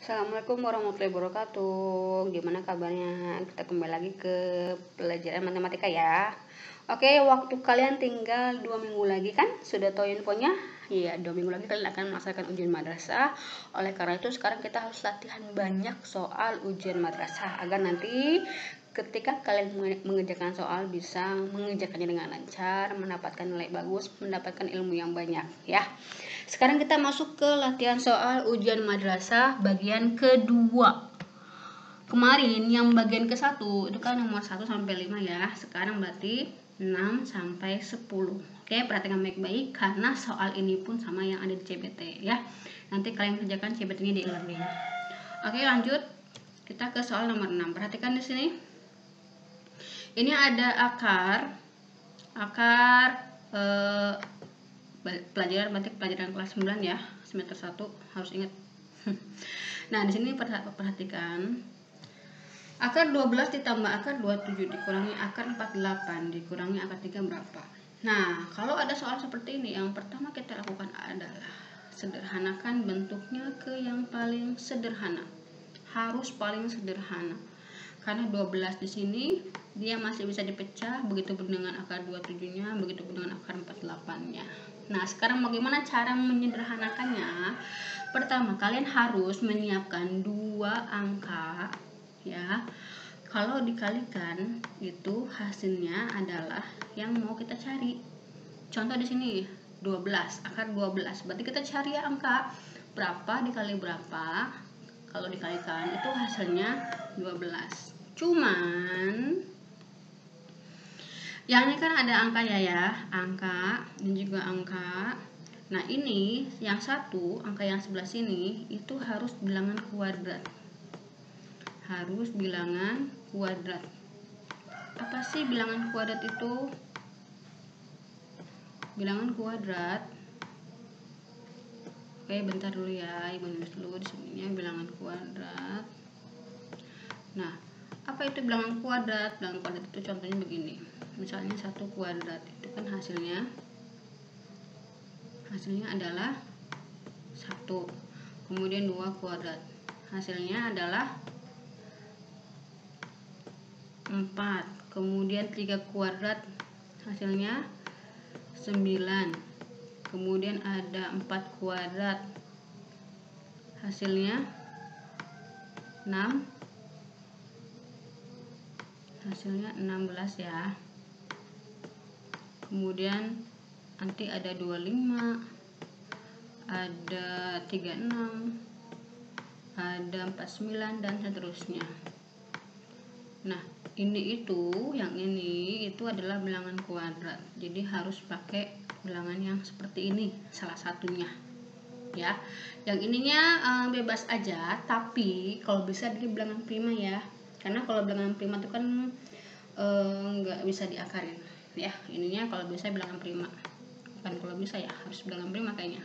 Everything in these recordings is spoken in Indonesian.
Assalamualaikum warahmatullahi wabarakatuh. Gimana kabarnya? Kita kembali lagi ke pelajaran matematika ya. Oke, waktu kalian tinggal 2 minggu lagi kan? Sudah tahu infonya? Iya, 2 minggu lagi kalian akan melaksanakan ujian madrasah. Oleh karena itu sekarang kita harus latihan banyak soal ujian madrasah agar nanti ketika kalian mengerjakan soal bisa mengerjakannya dengan lancar, mendapatkan nilai bagus, mendapatkan ilmu yang banyak ya. Sekarang kita masuk ke latihan soal ujian madrasah bagian kedua. Kemarin yang bagian ke-1 itu kan nomor 1 sampai 5 ya. Sekarang berarti 6 sampai 10. Oke, perhatikan baik-baik karena soal ini pun sama yang ada di CBT ya. Nanti kalian kerjakan CBT-nya di e-learning. Oke, lanjut. Kita ke soal nomor 6. Perhatikan di sini. Ini ada akar pelajaran kelas 9 ya, semester 1 harus ingat. Nah, di sini perhatikan akar 12 ditambah akar 27 dikurangi akar 48 dikurangi akar 3 berapa. Nah, kalau ada soal seperti ini, yang pertama kita lakukan adalah sederhanakan bentuknya ke yang paling sederhana. Harus paling sederhana. Karena 12 di sini dia masih bisa dipecah, begitu pun dengan akar 27-nya, begitu pun dengan akar 48-nya. Nah, sekarang bagaimana cara menyederhanakannya? Pertama, kalian harus menyiapkan 2 angka ya. Kalau dikalikan itu hasilnya adalah yang mau kita cari. Contoh di sini 12, akar 12. Berarti kita cari angka berapa dikali berapa. Kalau dikalikan itu hasilnya 12. Cuman yang ini kan ada angkanya ya, angka dan juga angka. Nah, ini yang satu, angka yang sebelah sini itu harus bilangan kuadrat. Harus bilangan kuadrat. Apa sih bilangan kuadrat itu? Bilangan kuadrat. Oke, bentar dulu ya, Ibu nulis dulu di sininya bilangan kuadrat. Nah, apa itu bilangan kuadrat? Bilangan kuadrat itu contohnya begini. Misalnya 1 kuadrat itu kan hasilnya adalah 1. Kemudian 2 kuadrat hasilnya adalah 4. Kemudian 3 kuadrat hasilnya 9. Kemudian ada 4 kuadrat hasilnya 6. Hasilnya 16 ya. Kemudian nanti ada 25, ada 36, ada 49 dan seterusnya. Nah, yang ini adalah bilangan kuadrat. Jadi harus pakai bilangan yang seperti ini salah satunya. Ya. Yang ininya bebas aja, tapi kalau bisa di bilangan prima ya. Karena kalau bilangan prima itu kan nggak bisa diakarin. Ya, ininya kalau bisa bilangan prima. Bukan kalau bisa ya, harus bilangan prima kayaknya.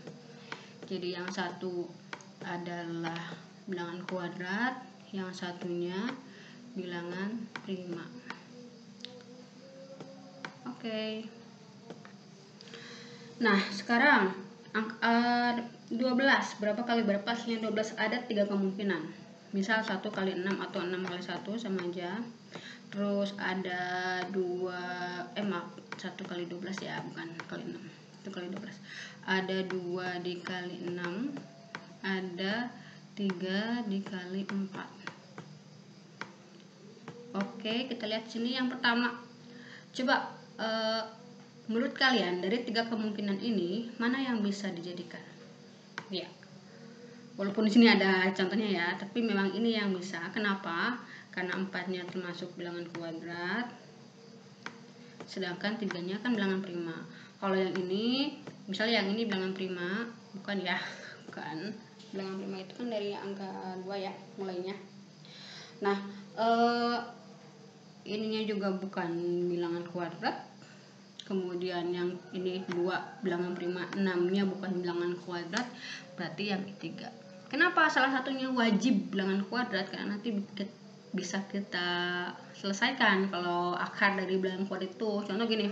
Jadi yang satu adalah bilangan kuadrat, yang satunya bilangan prima. Oke. Nah, sekarang 12 berapa kali berapa? Hasilnya 12 ada 3 kemungkinan. Misal 1 kali 6 atau 6 kali 1 sama aja. Terus ada 1 kali 12 ya, bukan kali 6. 1 kali 12. Ada 2 dikali 6, ada 3 dikali 4. Oke, kita lihat sini yang pertama. Coba menurut kalian dari 3 kemungkinan ini mana yang bisa dijadikan? Ya. Walaupun di sini ada contohnya ya, tapi memang ini yang bisa. Kenapa? Karena 4-nya termasuk bilangan kuadrat, sedangkan 3-nya kan bilangan prima. Kalau yang ini, misalnya yang ini bilangan prima, bukan ya, bukan. Bilangan prima itu kan dari angka 2 ya, mulainya. Nah, ininya juga bukan bilangan kuadrat. Kemudian yang ini 2 bilangan prima, 6-nya bukan bilangan kuadrat, berarti yang ketiga. Kenapa salah satunya wajib bilangan kuadrat? Karena nanti bisa kita selesaikan kalau akar dari bilangan kuadrat itu. Contoh gini,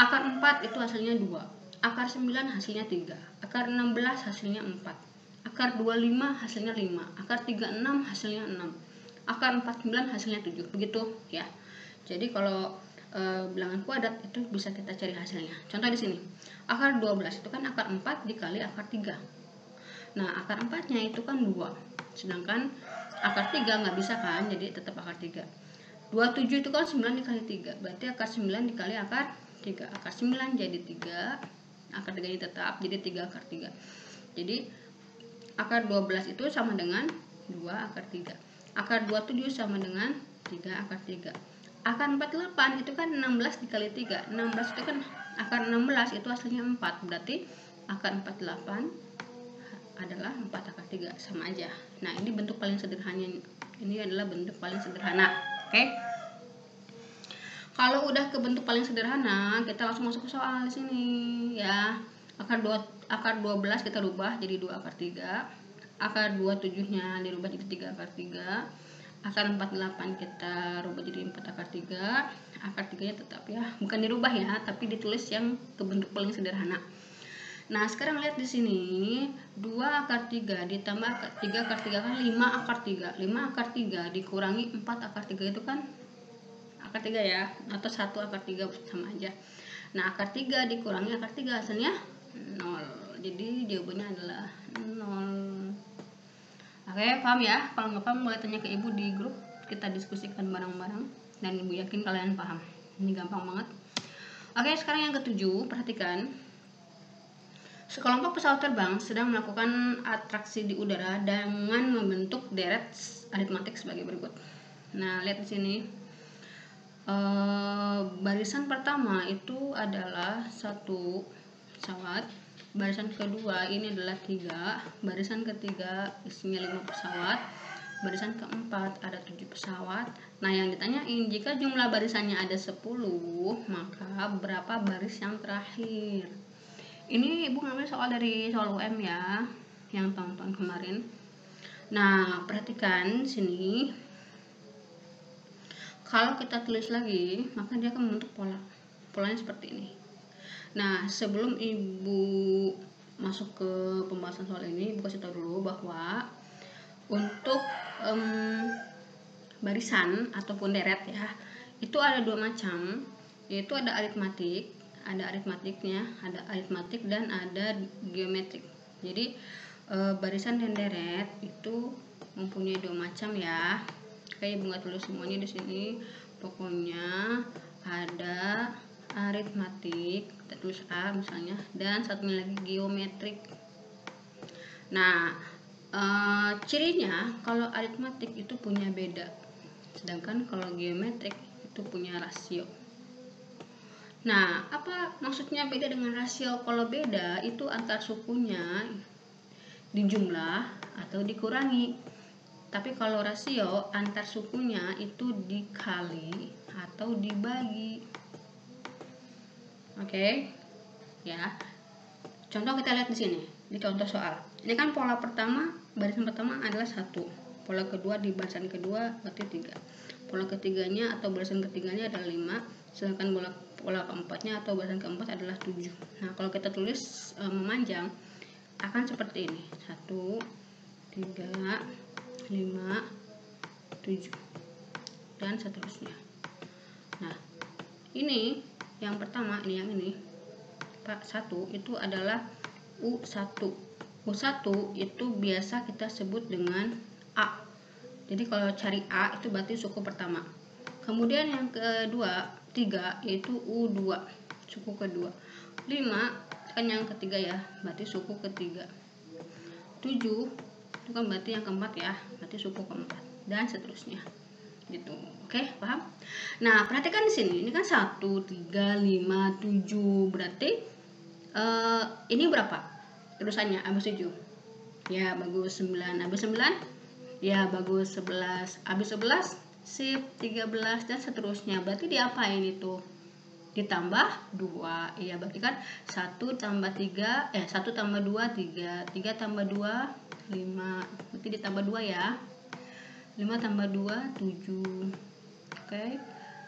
akar 4 itu hasilnya 2, akar 9 hasilnya 3, akar 16 hasilnya 4, Akar 25 hasilnya 5. Akar 36 hasilnya 6. Akar 49 hasilnya 7. Begitu ya. Jadi kalau bilangan kuadrat itu bisa kita cari hasilnya. Contoh di sini. Akar 12 itu kan akar 4 dikali akar 3. Nah, akar 4-nya itu kan 2. Sedangkan akar 3 nggak bisa kan, jadi tetap akar 3. 27 itu kan 9 dikali 3. Berarti akar 9 dikali akar 3. Akar 9 jadi 3. Akar 3 ini tetap, jadi 3 akar 3. Jadi akar 12 itu sama dengan 2 akar 3. Akar 27 sama dengan 3 akar 3. Akar 48 itu kan 16 dikali 3. 16 itu kan akar 16 itu hasilnya 4. Berarti akar 48 adalah 4 akar 3. Sama aja. Nah, ini bentuk paling sederhana. Ini adalah bentuk paling sederhana. Oke. Kalau udah ke bentuk paling sederhana, kita langsung masuk ke soal di sini ya. Akar 12 kita rubah jadi 2 akar 3. Akar 27-nya dirubah jadi 3 akar 3. Akar 48 kita rubah jadi 4 akar 3. Akar 3-nya tetap ya, bukan dirubah ya, tapi ditulis yang ke bentuk paling sederhana. Nah, sekarang lihat di sini 2 akar 3 ditambah 3 akar 3 kan 5 akar 3. 5 akar 3 dikurangi 4 akar 3 itu kan akar 3 ya, atau 1 akar 3 sama aja. Nah, akar 3 dikurangi akar 3 hasilnya 0. Jadi jawabannya adalah 0. Oke, paham ya? Kalau nggak paham boleh tanya ke ibu di grup, kita diskusikan bareng-bareng, dan ibu yakin kalian paham. Ini gampang banget. Oke, sekarang yang ketujuh, perhatikan. Sekelompok pesawat terbang sedang melakukan atraksi di udara dengan membentuk deret aritmatik sebagai berikut. Nah, lihat di sini. Barisan pertama itu adalah 1 pesawat. Barisan kedua ini adalah 3. Barisan ketiga isinya 5 pesawat. Barisan keempat ada 7 pesawat. Nah, yang ditanyain, jika jumlah barisannya ada 10, maka berapa baris yang terakhir? Ini ibu ngambil soal dari soal UM ya, yang tahun-tahun kemarin. Nah, perhatikan sini. Kalau kita tulis lagi, maka dia akan membentuk pola. Polanya seperti ini. Nah, sebelum ibu masuk ke pembahasan soal ini, ibu kasih tahu dulu bahwa untuk barisan ataupun deret ya, itu ada 2 macam, yaitu ada aritmatik, ada aritmatik dan ada geometrik. Jadi barisan dan deret itu mempunyai 2 macam ya. Kayak ibu nggak tulis semuanya di sini. Pokoknya ada aritmatik, kita tulis A misalnya, dan satunya lagi geometrik. Nah, cirinya kalau aritmatik itu punya beda, sedangkan kalau geometrik itu punya rasio. Nah, apa maksudnya beda dengan rasio? Kalau beda itu antar sukunya dijumlah atau dikurangi. Tapi kalau rasio antar sukunya itu dikali atau dibagi. Oke, ya. Contoh kita lihat di sini, di contoh soal. Ini kan pola pertama, barisan pertama adalah 1. Pola kedua di barisan kedua berarti 3. Pola ketiganya atau barisan ketiganya adalah 5. Sedangkan pola keempatnya atau barisan keempat adalah 7. Nah, kalau kita tulis memanjang akan seperti ini. 1, 3, 5, 7. Dan seterusnya. Nah, ini yang pertama, ini yang ini. 1 itu adalah U1. U1 itu biasa kita sebut dengan A. Jadi kalau cari A itu berarti suku pertama. Kemudian yang kedua, 3 yaitu U2, suku kedua. 5 kan yang ketiga ya, berarti suku ketiga. 7 itu kan berarti yang keempat ya, berarti suku keempat, dan seterusnya. Gitu. Oke, paham? Nah, perhatikan di sini. Ini kan 1, 3, 5, 7. Berarti ini berapa terusannya? Habis 7 ya bagus, 9 habis 9 ya bagus, 11 habis 11 sip, 13 dan seterusnya. Berarti diapain itu? Ditambah 2 ya, berarti kan 1 tambah 3 1 tambah 2 3, 3 tambah 2 5, berarti ditambah 2 ya. 5 tambah 2 7. Oke,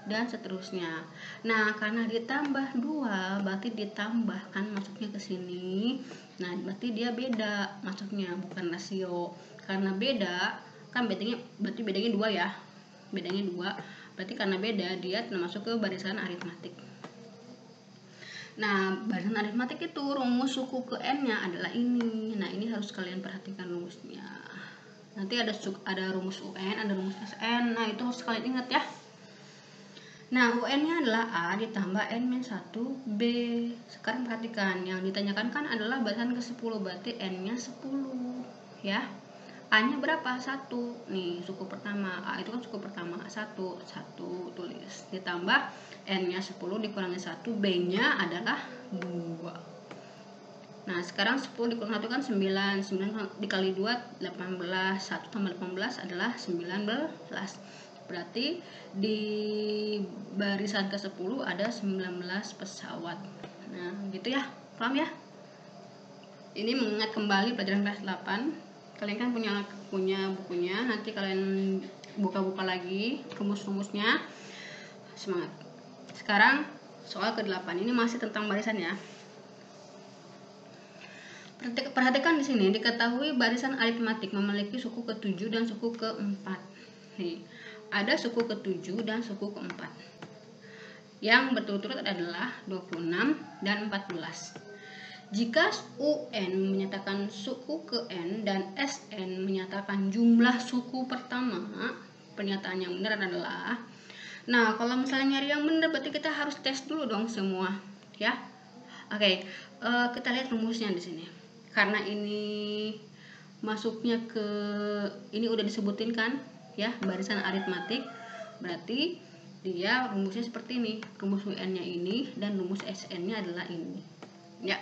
dan seterusnya. Nah, karena ditambah 2 berarti ditambahkan masuknya ke sini. Nah, berarti dia beda masuknya, bukan rasio. Karena beda, kan berarti bedanya 2 ya. Bedanya 2. Berarti karena beda dia masuk ke barisan aritmatik. Nah, barisan aritmatik itu rumus suku ke n-nya adalah ini. Nah, ini harus kalian perhatikan rumusnya. Nanti ada rumus UN, ada rumus SN. Nah, itu harus kalian ingat ya. Nah, UN-nya adalah A ditambah N-1B. Sekarang perhatikan, yang ditanyakan kan adalah barisan ke-10, berarti N-nya 10. Ya. A-nya berapa? 1. Nih, suku pertama. A itu kan suku pertama. 1 tulis. Ditambah N-nya 10 dikurangi 1, B-nya adalah 2. Nah, sekarang 10 dikurangi 1 kan 9. 9 dikali 2, 18. 1 tambah 18 adalah 19. Berarti di barisan ke-10 ada 19 pesawat. Nah, gitu ya. Paham ya? Ini mengingat kembali pelajaran kelas 8. Kalian kan punya bukunya. Nanti kalian buka-buka lagi rumus-rumusnya. Semangat. Sekarang soal ke-8. Ini masih tentang barisan ya. Perhatikan di sini, diketahui barisan aritmatik memiliki suku ke-7 dan suku ke-4. Nih, ada suku ke-7 dan suku ke-4. Yang berturut-turut adalah 26 dan 14. Jika UN menyatakan suku ke N dan SN menyatakan jumlah suku pertama, pernyataan yang benar adalah, nah kalau misalnya nyari yang benar berarti kita harus tes dulu dong semua, ya. Oke, kita lihat rumusnya di sini. Karena ini masuknya ke ini udah disebutin kan, ya, barisan aritmatik, berarti dia rumusnya seperti ini. Rumus UN-nya ini dan rumus SN-nya adalah ini, ya.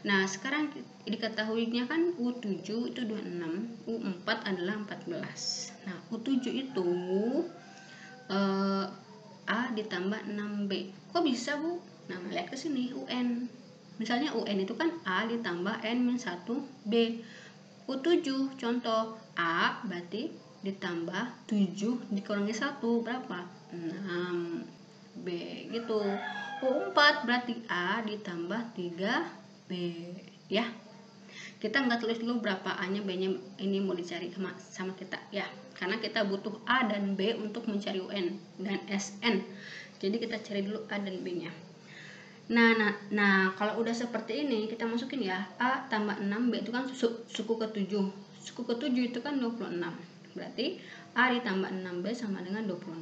Nah, sekarang diketahuinya kan U7 itu 26, U4 adalah 14. Nah, U7 itu A ditambah 6B. Kok bisa, Bu? Nah, lihat ke sini UN. Misalnya UN itu kan A ditambah N-1B. U7 contoh A berarti ditambah 7 dikurangi 1 berapa? 6B gitu. U4 berarti A ditambah 3B ya. Kita nggak tulis dulu berapa A-nya, B-nya ini mau dicari sama kita ya. Karena kita butuh A dan B untuk mencari UN dan SN. Jadi kita cari dulu A dan B-nya. Nah, kalau udah seperti ini kita masukin ya, A tambah 6B itu kan suku ke-7. Suku ke-7 itu kan 26. Berarti A ditambah 6B sama dengan 26.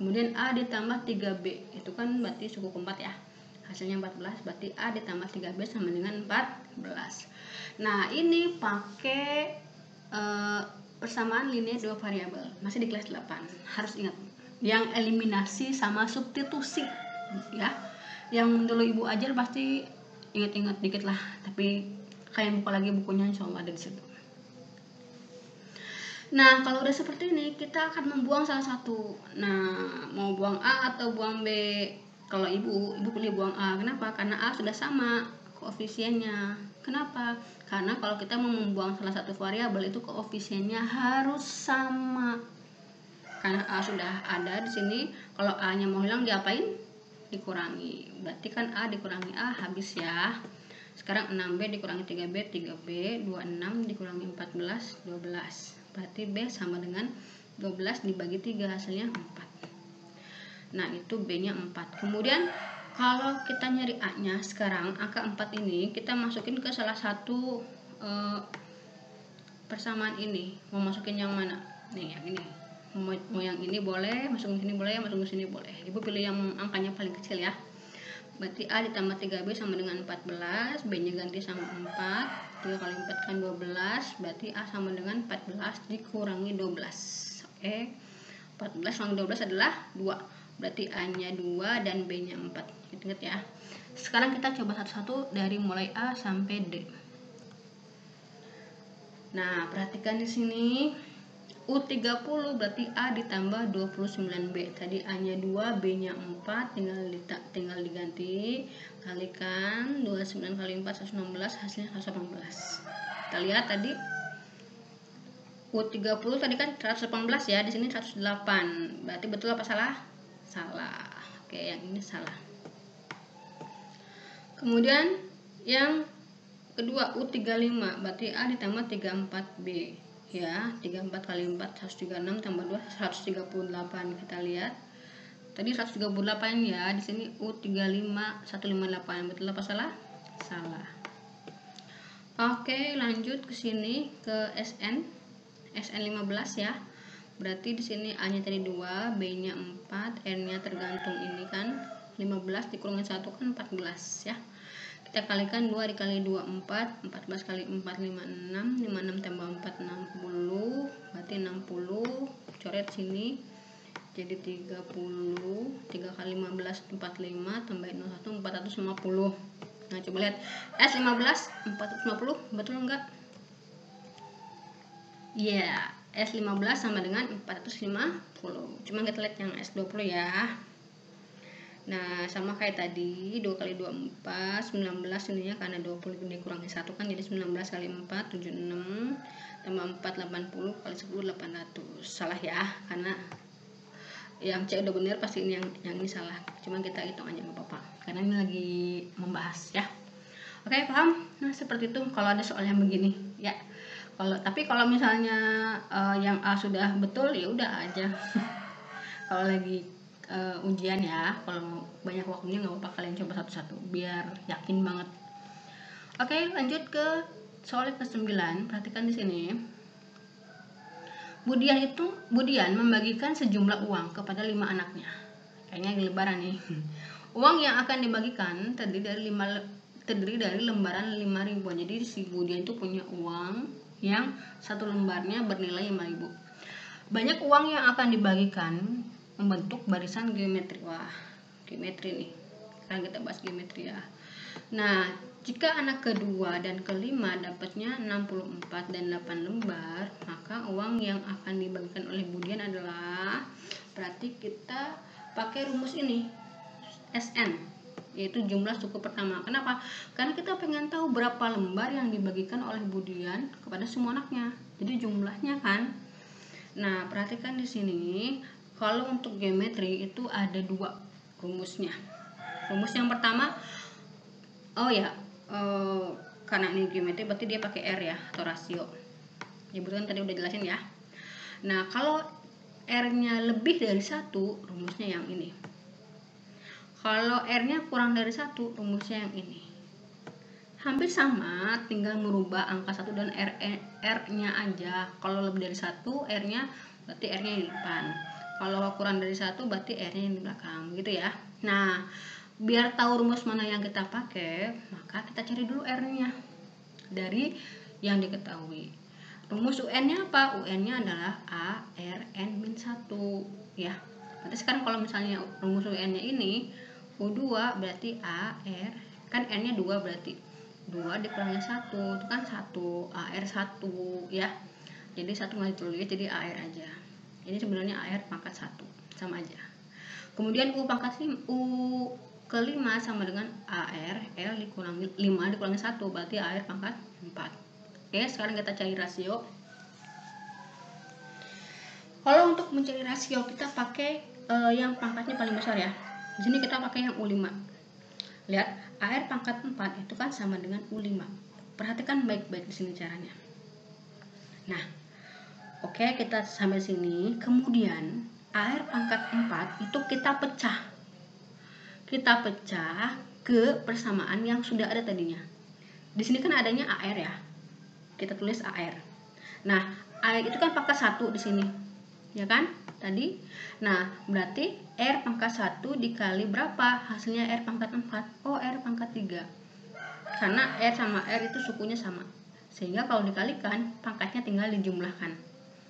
Kemudian A ditambah 3B itu kan berarti suku ke-4 ya. Hasilnya 14, berarti A ditambah 3B sama dengan 14. Nah, ini pakai persamaan linear 2 variabel. Masih di kelas 8. Harus ingat. Yang eliminasi sama substitusi ya. Yang dulu Ibu ajar pasti ingat-ingat dikit lah, tapi kalian buka lagi bukunya, insya Allah ada di situ. Nah, kalau udah seperti ini kita akan membuang salah satu. Nah, mau buang A atau buang B? Kalau ibu pilih buang A. Kenapa? Karena A sudah sama koefisiennya. Kenapa? Karena kalau kita mau membuang salah satu variabel itu koefisiennya harus sama. Karena A sudah ada di sini, kalau A-nya mau hilang diapain? Dikurangi. Berarti kan A dikurangi A habis ya. Sekarang 6B dikurangi 3B, 3B, 26 dikurangi 14, 12. Berarti B sama dengan 12 dibagi 3, hasilnya 4. Nah, itu B-nya 4. Kemudian kalau kita nyari A-nya sekarang, angka 4 ini kita masukin ke salah satu persamaan ini. Mau masukin yang mana? Nih, yang ini. Mau yang ini boleh, masukin sini boleh, masukin sini boleh. Ibu pilih yang angkanya paling kecil ya. Berarti A ditambah 3B sama dengan 14, B-nya ganti sama 4. 3 kali 4 kan 12, berarti A sama dengan 14 dikurangi 12. Oke. 14 kurangi 12 adalah 2. Berarti A-nya 2 dan B-nya 4. Ingat ya. Sekarang kita coba satu-satu dari mulai A sampai D. Nah, perhatikan di sini. U30 berarti A ditambah 29B. Tadi A-nya 2, B-nya 4, tinggal diganti. Kalikan 29 kali 4 116, hasilnya 118. Kita lihat tadi U30 tadi kan 118 ya, di sini 108. Berarti betul apa salah? salah. Oke, yang ini salah. Kemudian yang kedua U35, berarti A ditambah 34B ya. 34 kali 4 136 tambah 2 138. Kita lihat tadi 138 ya, di sini U35 158. Betul apa salah? Salah. Oke, lanjut ke sini ke SN 15 ya. Berarti di sini A-nya tadi 2, B-nya 4, N-nya tergantung ini kan 15 dikurangin 1 kan 14 ya. Kita kalikan 2 dikali 2 4, 14 kali 4 56, 56 tambah 4 60, berarti 60. Coret sini jadi 30, 3 kali 15 45 tambahin 01 450. Nah, coba lihat S15 450, betul enggak? Ya, S15 sama dengan 450. Cuma kita lihat yang S20 ya. Nah, sama kayak tadi 2 kali 2 4, 19 ininya karena 20 dikurangi 1 kan jadi 19 kali 4 76 tambah 4 80 kali 10 800. Salah ya, karena yang C udah bener, pasti ini yang ini salah. Cuma kita hitung aja nggak apa-apa karena ini lagi membahas ya. Oke, paham? Nah, seperti itu kalau ada soal yang begini ya. Kalau misalnya yang A sudah betul ya udah aja. Kalau lagi ujian ya, kalau banyak waktunya nggak apa-apa, kalian coba satu-satu biar yakin banget. Oke, lanjut ke soal ke-9. Perhatikan di sini. Budian membagikan sejumlah uang kepada 5 anaknya. Kayaknya lebaran nih. Uang yang akan dibagikan terdiri dari lembaran 5.000. Jadi si Budian itu punya uang yang satu lembarnya bernilai 5.000. Banyak uang yang akan dibagikan membentuk barisan geometri. Wah, geometri nih. Sekarang kita bahas geometri ya. Nah, jika anak kedua dan kelima dapatnya 64 dan 8 lembar, maka uang yang akan dibagikan oleh Budian adalah, berarti kita pakai rumus ini, SN, yaitu jumlah suku pertama. Kenapa? Karena kita pengen tahu berapa lembar yang dibagikan oleh Budian kepada semua anaknya. Jadi jumlahnya kan. Nah, perhatikan di sini. Kalau untuk geometri itu ada 2 rumusnya. Rumus yang pertama, karena ini geometri berarti dia pakai R ya, atau rasio. Ya betul kan, tadi udah jelasin ya. Nah, kalau R-nya lebih dari 1, rumusnya yang ini. Kalau R-nya kurang dari 1, rumusnya yang ini. Hampir sama, tinggal merubah angka 1 dan R-nya aja. Kalau lebih dari 1, R-nya berarti R-nya di depan. Kalau kurang dari 1, berarti R-nya di belakang, gitu ya. Nah, biar tahu rumus mana yang kita pakai, maka kita cari dulu R-nya dari yang diketahui. Rumus UN-nya apa? UN-nya adalah A, R, N min 1 ya. Berarti sekarang kalau misalnya rumus UN-nya ini U2 berarti A, R, kan N-nya 2 berarti 2 dikurangi 1 itu kan 1, AR 1 ya. Jadi 1 nggak ditulis, jadi AR aja. Ini sebenarnya AR pangkat 1, sama aja. Kemudian U ke-5 sama dengan AR, L dikurangi 5 dikurangi 1 berarti AR pangkat 4. Oke, sekarang kita cari rasio. Kalau untuk mencari rasio kita pakai yang pangkatnya paling besar ya. Di sini kita pakai yang U5. Lihat, AR pangkat 4 itu kan sama dengan U5. Perhatikan baik-baik di sini caranya. Nah, oke, kita sampai sini. Kemudian AR pangkat 4 itu kita pecah. Kita pecah ke persamaan yang sudah ada tadinya. Di sini kan adanya AR ya. Kita tulis AR. Nah, AR itu kan pangkat 1 di sini. Ya kan? Tadi. Nah, berarti R pangkat 1 dikali berapa? Hasilnya R pangkat 4. Oh, R pangkat 3. Karena R sama R itu sukunya sama. Sehingga kalau dikalikan, pangkatnya tinggal dijumlahkan.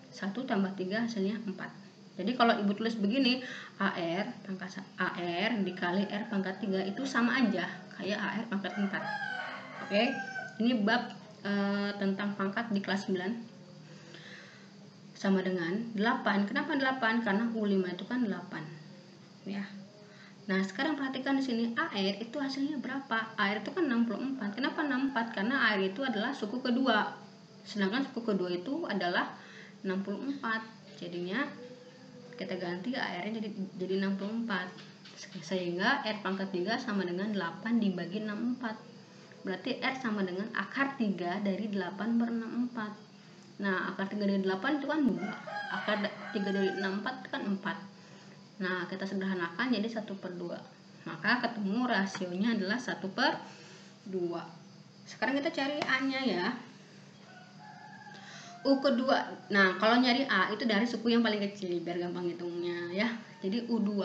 1 tambah 3 hasilnya 4. Jadi kalau ibu tulis begini, AR dikali R pangkat 3 itu sama aja kayak AR pangkat 4. Oke, ini bab tentang pangkat di kelas 9. Sama dengan 8. Kenapa 8? Karena U5 itu kan 8. Ya. Nah, sekarang perhatikan di sini AR itu hasilnya berapa? AR itu kan 64. Kenapa 64? Karena AR itu adalah suku kedua. Sedangkan suku kedua itu adalah 64. Jadinya kita ganti AR-nya jadi 64. Sehingga R pangkat 3 sama dengan 8 dibagi 64. Berarti R sama dengan akar 3 dari 8 per 64. Nah, akar 3 dari 8 itu kan 2. Akar 3 dari 64 itu kan 4. Nah, kita sederhanakan jadi 1/2. Maka ketemu rasionya adalah 1/2. Sekarang kita cari A-nya ya. U kedua. Nah, kalau nyari A itu dari suku yang paling kecil biar gampang hitungnya ya. Jadi U2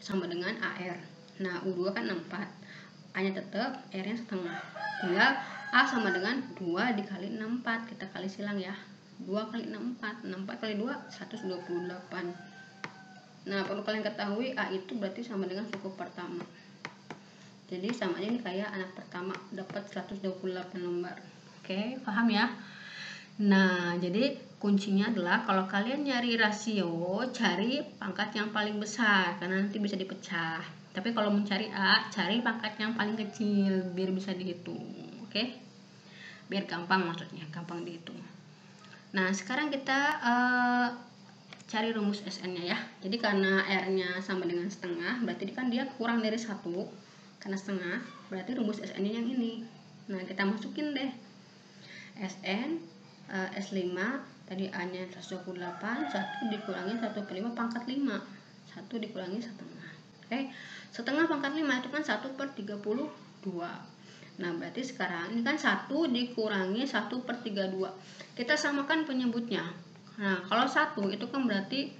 sama dengan AR. Nah, U2 kan 4. A-nya tetap, R-nya setengah. Tinggal A sama dengan 2 dikali 64. Kita kali silang ya. 2 kali 64. 64 kali 2, 128. Nah, perlu kalian ketahui A itu berarti sama dengan suku pertama. Jadi samanya ini kayak anak pertama dapat 128 lembar. Oke, paham ya? Nah, jadi kuncinya adalah kalau kalian nyari rasio, cari pangkat yang paling besar karena nanti bisa dipecah. Tapi kalau mencari A, cari pangkat yang paling kecil biar bisa dihitung. Oke? Biar gampang maksudnya, gampang dihitung. Nah, sekarang kita cari rumus SN-nya ya. Jadi karena R-nya sama dengan setengah, berarti kan dia kurang dari 1. Karena setengah, berarti rumus SN-nya yang ini. Nah, kita masukin deh. SN S5 tadi A-nya 128, 1 dikurangi 1/5 pangkat 5. 1 dikurangi setengah. Oke. Setengah pangkat 5 itu kan 1/32. Nah, berarti sekarang ini kan 1 dikurangi 1/32. Kita samakan penyebutnya. Nah, kalau 1 itu kan berarti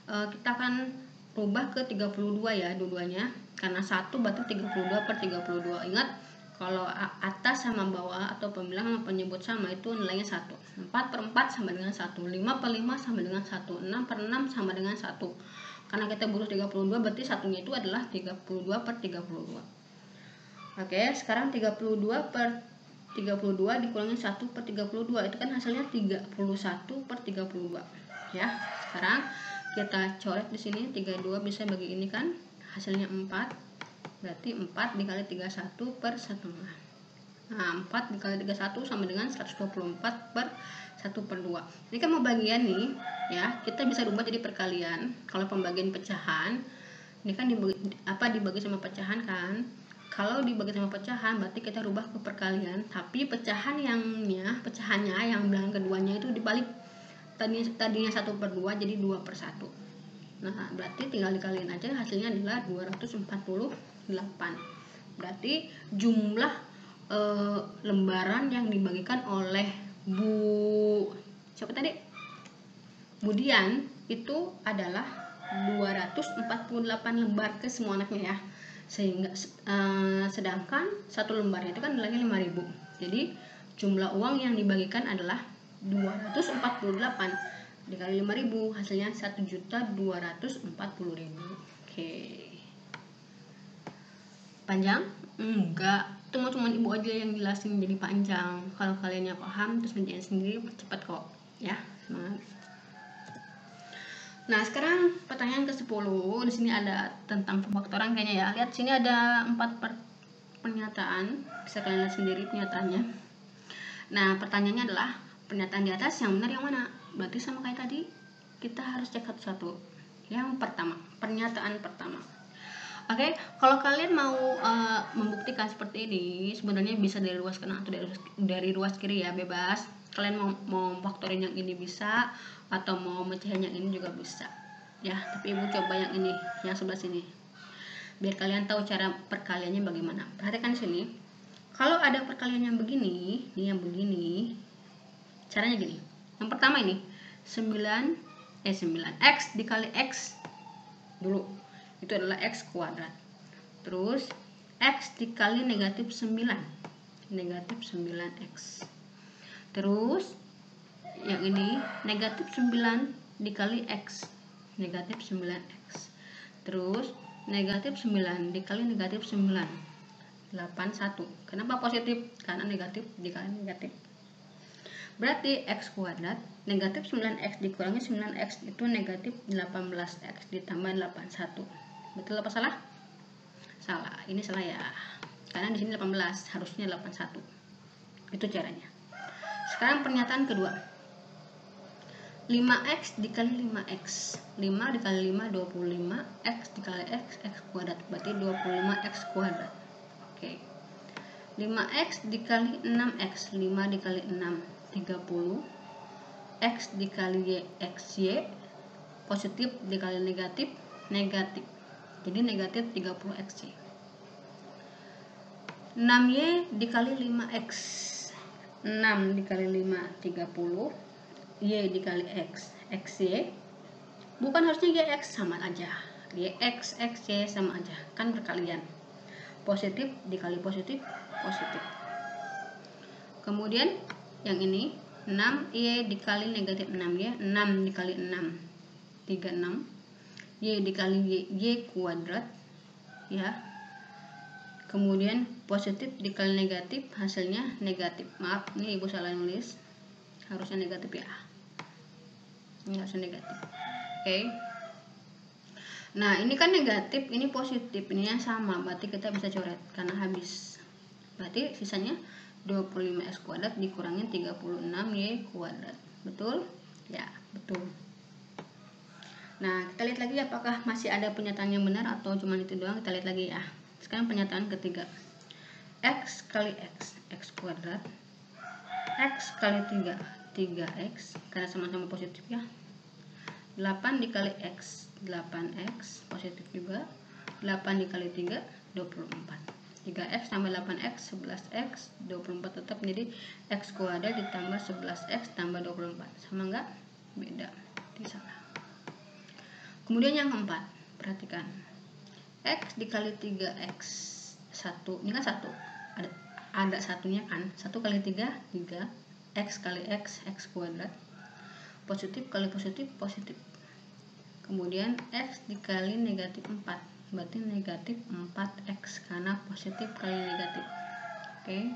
kita akan rubah ke 32 ya dua-duanya. Karena 1 berarti 32/32. Ingat, kalau atas sama bawah atau pembilang sama penyebut sama itu nilainya 1. 4/4 sama dengan 1. 5/5 sama dengan 1. 6/6 sama dengan 1. Karena kita butuh 32 berarti satunya itu adalah 32/32. Oke, sekarang 32/32 dikurangi 1/32 itu kan hasilnya 31/32 ya. Sekarang kita coret di sini 32 bisa bagi ini kan hasilnya 4. Berarti 4 dikali 31/1. Nah, 4 dikali 31 sama dengan 124/1/2. Ini kan mau bagian nih ya, kita bisa rubah jadi perkalian. Kalau pembagian pecahan ini kan dibagi sama pecahan kan. Kalau dibagi sama pecahan berarti kita rubah ke perkalian, tapi pecahannya yang bilangan keduanya itu dibalik. Tadinya 1/2 jadi 2/1. Nah, berarti tinggal dikaliin aja, hasilnya adalah 248. Berarti jumlah lembaran yang dibagikan oleh siapa tadi? Bu Dian itu adalah 248 lembar ke semua anaknya ya. Sehingga sedangkan satu lembarnya itu kan nilainya 5.000. Jadi jumlah uang yang dibagikan adalah 248 dikali 5.000, hasilnya 1.240.000. Oke. Panjang? Enggak. Itu cuma ibu aja yang jelasin jadi panjang. Kalau kalian yang paham terus ngerjain sendiri cepat kok. Ya, semangat. Nah, sekarang pertanyaan ke-10. Di sini ada tentang pemfaktoran kayaknya ya. Lihat sini ada 4 pernyataan. Bisa kalian lihat sendiri pernyataannya. Nah, pertanyaannya adalah pernyataan di atas yang benar yang mana? Berarti sama kayak tadi, kita harus cek satu-satu. Yang pertama, pernyataan pertama. Oke, kalau kalian mau membuktikan seperti ini, sebenarnya bisa dari ruas kanan atau dari ruas kiri ya, bebas. Kalian mau faktorin yang ini bisa, atau mau mecahin yang ini juga bisa. Ya, tapi ibu coba yang ini, yang sebelah sini. Biar kalian tahu cara perkaliannya bagaimana. Perhatikan sini. Kalau ada perkalian yang begini, ini yang begini, caranya gini. Yang pertama ini 9x dikali x dulu, itu adalah x kuadrat. Terus x dikali negatif 9, negatif 9x. Terus yang ini negatif 9 dikali x, negatif 9x. Terus negatif 9 dikali negatif 9, 81. Kenapa positif? Karena negatif dikali negatif. Berarti x kuadrat negatif 9x dikurangi 9x itu negatif 18x ditambah 81. Betul apa salah? Salah. Ini salah ya. Karena di sini 18, harusnya 81. Itu caranya. Sekarang pernyataan kedua. 5x dikali 5x, 5 dikali 5 25, x dikali x kuadrat, berarti 25x kuadrat. Oke. 5x dikali 6x, 5 dikali 6 30, x dikali y xy, positif dikali negatif negatif, jadi negatif 30xy. 6y dikali 5x, 6 dikali 5 30, y dikali x xy, bukan harusnya yx, sama aja, yx xy sama aja, kan berkalian, positif dikali positif positif. Kemudian yang ini 6y dikali negatif 6y, 6 dikali 6 36, y dikali y kuadrat ya. Kemudian positif dikali negatif, hasilnya negatif. Maaf, ini ibu salah nulis, harusnya negatif ya, ini harusnya negatif. Oke. Nah ini kan negatif, ini positif, ini yang sama, berarti kita bisa coret karena habis. Berarti sisanya 25x kuadrat dikurangin 36y kuadrat. Betul? Ya, betul. Nah, kita lihat lagi apakah masih ada pernyataan yang benar atau cuma itu doang. Kita lihat lagi ya. Sekarang pernyataan ketiga. X kali x, x kuadrat. X kali 3, 3x, karena sama-sama positif ya. 8 dikali x, 8x, positif juga. 8 dikali 3, 24. 3x tambah 8x, 11x, 24 tetap menjadi x kuadrat ditambah 11x tambah 24. Sama enggak? Beda. Di sana. Kemudian yang keempat, perhatikan. X dikali 3x, 1, ini kan 1. Ada satunya kan. 1 kali 3, 3. X kali x, x kuadrat. Positif kali positif, positif. Kemudian x dikali negatif 4, berarti negatif 4x karena positif kali negatif. Oke.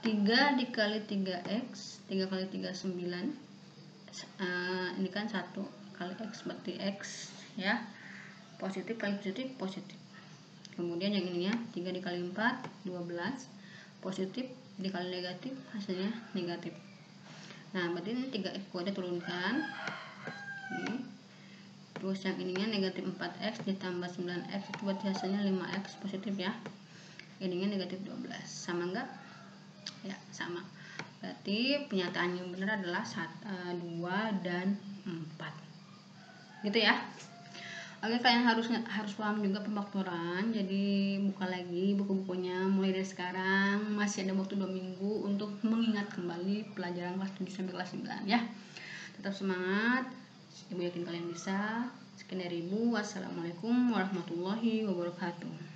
3 dikali 3x, 3 kali 3 9. Ini kan 1 kali x, berarti x ya. Positif kali positif, positif. Kemudian yang ininya 3 dikali 4, 12. Positif dikali negatif, hasilnya negatif. Nah, berarti ini 3x kuadrat turunkan. Ini. Terus yang ininya negatif 4x ditambah 9x, itu berarti hasilnya 5x positif ya. Ininya negatif 12. Sama enggak? Ya, sama. Berarti pernyataan yang benar adalah 2 dan 4. Gitu ya. Oke, kalian harus paham juga pemfaktoran. Jadi buka lagi buku-bukunya mulai dari sekarang. Masih ada waktu 2 minggu untuk mengingat kembali pelajaran kelas 7 sampai kelas 9 ya. Tetap semangat. Ibu yakin kalian bisa. Sekian dari Ibu. Wassalamualaikum warahmatullahi wabarakatuh.